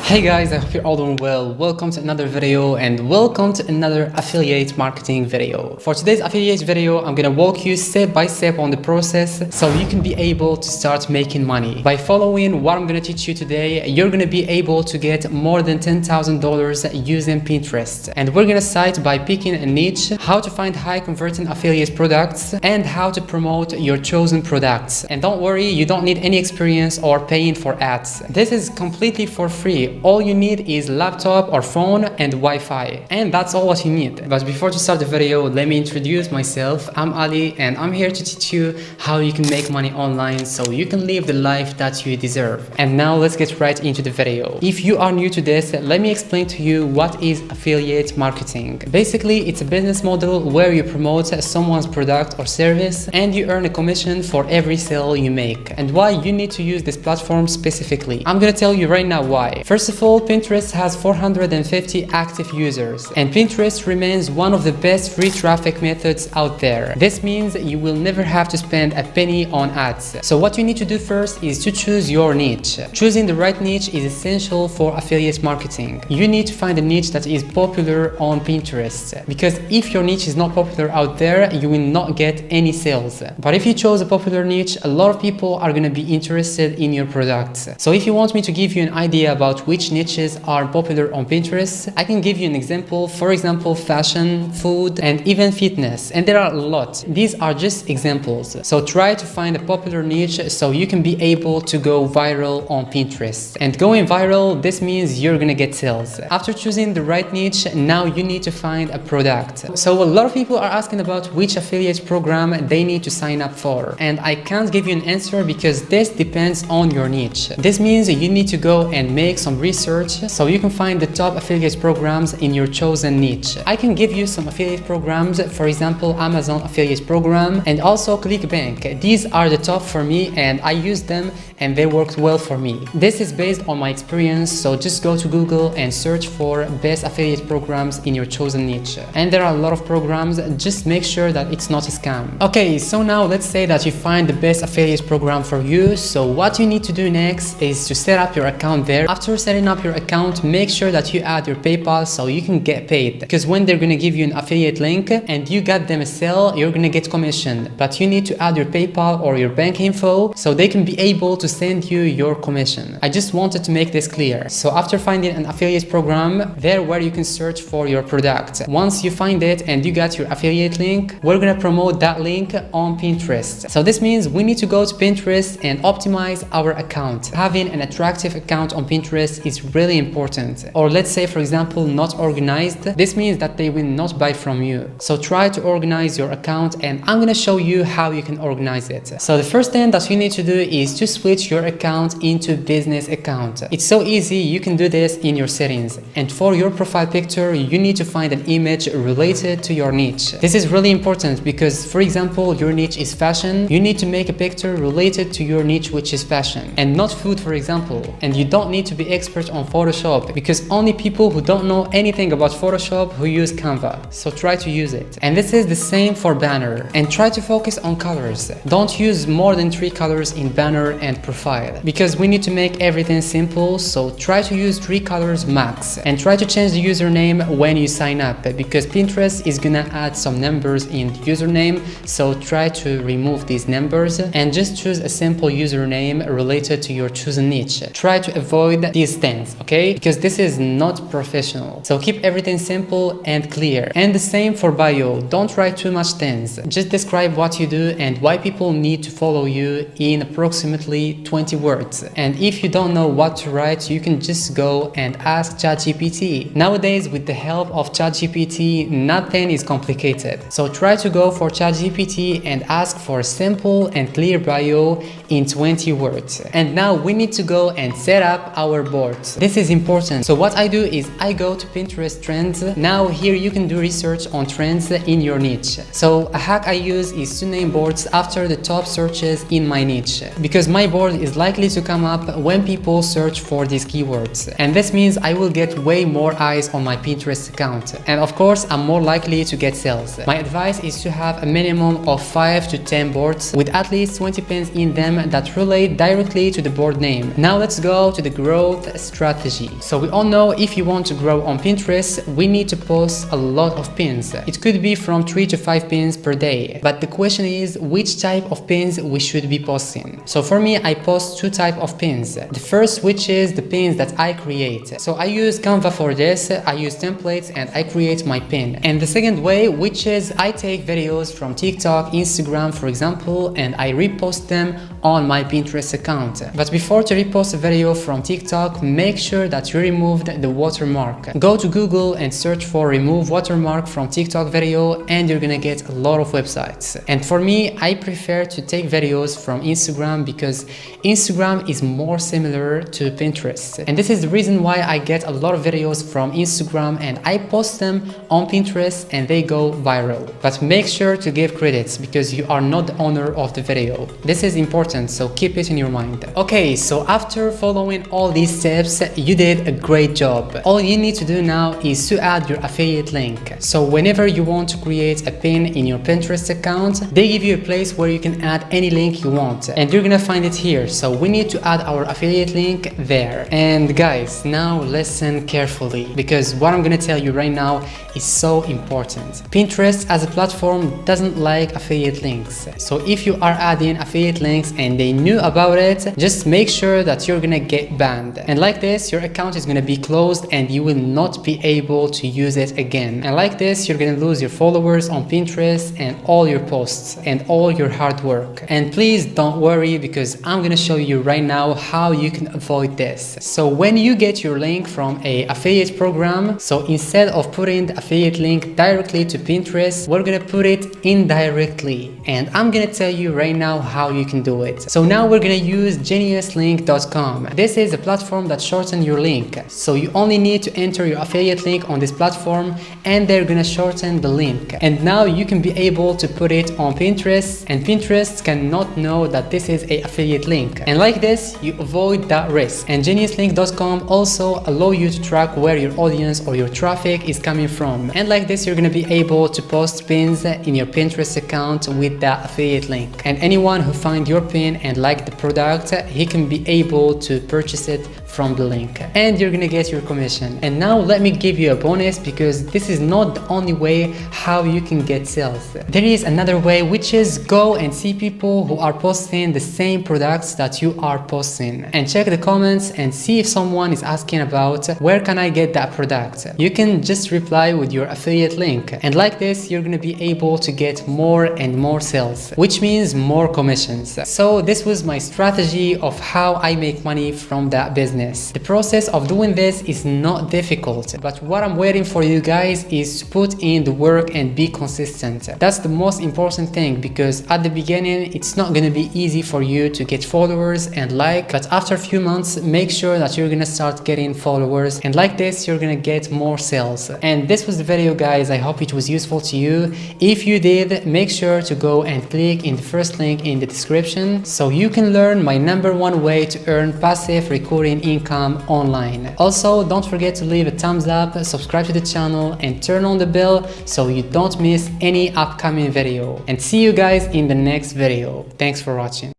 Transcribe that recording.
Hey guys, I hope you're all doing well. Welcome to another video and welcome to another affiliate marketing video. For today's affiliate video, I'm gonna walk you step by step on the process so you can be able to start making money. By following what I'm gonna teach you today, you're gonna be able to get more than $10,000 using Pinterest. And we're gonna start by picking a niche, how to find high converting affiliate products, and how to promote your chosen products. And don't worry, you don't need any experience or paying for ads. This is completely for free. All you need is laptop or phone and Wi-Fi, and that's all what you need. But before to start the video, let me introduce myself. I'm Ali and I'm here to teach you how you can make money online so you can live the life that you deserve. And now let's get right into the video. If you are new to this, let me explain to you what is affiliate marketing. Basically, it's a business model where you promote someone's product or service and you earn a commission for every sale you make. And why you need to use this platform specifically, I'm gonna tell you right now why. First of all, Pinterest has 450 active users, and Pinterest remains one of the best free traffic methods out there. This means you will never have to spend a penny on ads. So what you need to do first is to choose your niche. Choosing the right niche is essential for affiliate marketing. You need to find a niche that is popular on Pinterest, because if your niche is not popular out there, you will not get any sales. But if you chose a popular niche, a lot of people are going to be interested in your products. So if you want me to give you an idea about which niches are popular on Pinterest, I can give you an example. For example, fashion, food, and even fitness. And there are a lot. These are just examples. So try to find a popular niche so you can be able to go viral on Pinterest. And going viral, this means you're gonna get sales. After choosing the right niche, now you need to find a product. So a lot of people are asking about which affiliate program they need to sign up for. And I can't give you an answer because this depends on your niche. This means you need to go and make some research so you can find the top affiliate programs in your chosen niche. I can give you some affiliate programs, for example, Amazon affiliate program and also ClickBank. These are the top for me and I use them and they worked well for me. This is based on my experience, so just go to Google and search for best affiliate programs in your chosen niche. And there are a lot of programs, just make sure that it's not a scam. Okay, so now let's say that you find the best affiliate program for you. So what you need to do next is to set up your account there. After setting up your account, make sure that you add your PayPal so you can get paid, because when they're gonna give you an affiliate link and you got them a sale, you're gonna get commission, but you need to add your PayPal or your bank info so they can be able to send you your commission. I just wanted to make this clear. So after finding an affiliate program, there where you can search for your product. Once you find it and you got your affiliate link, we're gonna promote that link on Pinterest. So this means we need to go to Pinterest and optimize our account. Having an attractive account on Pinterest is really important. Or let's say, for example, not organized. This means that they will not buy from you. So try to organize your account and I'm gonna show you how you can organize it. So the first thing that you need to do is to switch your account into business account. It's so easy, you can do this in your settings. And for your profile picture, you need to find an image related to your niche. This is really important because, for example, your niche is fashion. You need to make a picture related to your niche, which is fashion, and not food, for example. And you don't need to be expert on Photoshop because only people who don't know anything about Photoshop who use Canva. So try to use it. And this is the same for banner. And try to focus on colors. Don't use more than 3 colors in banner and profile because we need to make everything simple. So try to use 3 colors max. And try to change the username when you sign up because Pinterest is gonna add some numbers in the username. So try to remove these numbers and just choose a simple username related to your chosen niche. Try to avoid these things, okay? Because this is not professional. So keep everything simple and clear. And the same for bio. Don't write too much things. Just describe what you do and why people need to follow you in approximately 20 words. And if you don't know what to write, you can just go and ask ChatGPT. Nowadays, with the help of ChatGPT, nothing is complicated. So try to go for ChatGPT and ask for a simple and clear bio in 20 words. And now we need to go and set up our boards. This is important. So what I do is I go to Pinterest trends. Now here you can do research on trends in your niche. So a hack I use is to name boards after the top searches in my niche, because my board is likely to come up when people search for these keywords. And this means I will get way more eyes on my Pinterest account. And of course, I'm more likely to get sales. My advice is to have a minimum of 5 to 10 boards with at least 20 pins in them that relate directly to the board name. Now let's go to the growth, strategy. So we all know if you want to grow on Pinterest, we need to post a lot of pins. It could be from 3 to 5 pins per day. But the question is which type of pins we should be posting. So for me, I post 2 types of pins. The first, which is the pins that I create. So I use Canva for this, I use templates and I create my pin. And the second way, which is I take videos from TikTok, Instagram for example, and I repost them on my Pinterest account. But before to repost a video from TikTok, make sure that you removed the watermark. Go to Google and search for remove watermark from TikTok video and you're gonna get a lot of websites. And for me, I prefer to take videos from Instagram because Instagram is more similar to Pinterest. And this is the reason why I get a lot of videos from Instagram and I post them on Pinterest and they go viral. But make sure to give credits because you are not the owner of the video. This is important, so keep it in your mind. Okay, so after following all these steps, you did a great job. All you need to do now is to add your affiliate link. So whenever you want to create a pin in your Pinterest account, they give you a place where you can add any link you want and you're gonna find it here. So we need to add our affiliate link there. And guys, now listen carefully because what I'm gonna tell you right now is so important. Pinterest as a platform doesn't like affiliate links. So if you are adding affiliate links and they knew about it, just make sure that you're gonna get banned. And like this, your account is gonna be closed and you will not be able to use it again. And like this, you're gonna lose your followers on Pinterest and all your posts and all your hard work. And please don't worry because I'm gonna show you right now how you can avoid this. So when you get your link from a affiliate program, so instead of putting the affiliate link directly to Pinterest, we're gonna put it indirectly. And I'm gonna tell you right now how you can do it. So now we're gonna use geniuslink.com. This is a platform that shortens your link. So you only need to enter your affiliate link on this platform and they're gonna shorten the link. And now you can be able to put it on Pinterest and Pinterest cannot know that this is an affiliate link. And like this, you avoid that risk. And geniuslink.com also allow you to track where your audience or your traffic is coming from. And like this, you're gonna be able to post pins in your Pinterest account with that affiliate link. And anyone who finds your pin and like the product, he can be able to purchase it from the link and you're gonna get your commission. And now let me give you a bonus because this is not the only way how you can get sales. There is another way, which is go and see people who are posting the same products that you are posting and check the comments and see if someone is asking about where can I get that product. You can just reply with your affiliate link and like this you're gonna be able to get more and more sales, which means more commissions. So this was my strategy of how I make money from that business. The process of doing this is not difficult, but what I'm waiting for you guys is to put in the work and be consistent. That's the most important thing because at the beginning it's not gonna be easy for you to get followers and like, but after a few months make sure that you're gonna start getting followers and like this you're gonna get more sales. And this was the video guys, I hope it was useful to you. If you did, make sure to go and click in the first link in the description so you can learn my #1 way to earn passive recurring income online. Also, don't forget to leave a thumbs up, subscribe to the channel and turn on the bell so you don't miss any upcoming video. And see you guys in the next video. Thanks for watching.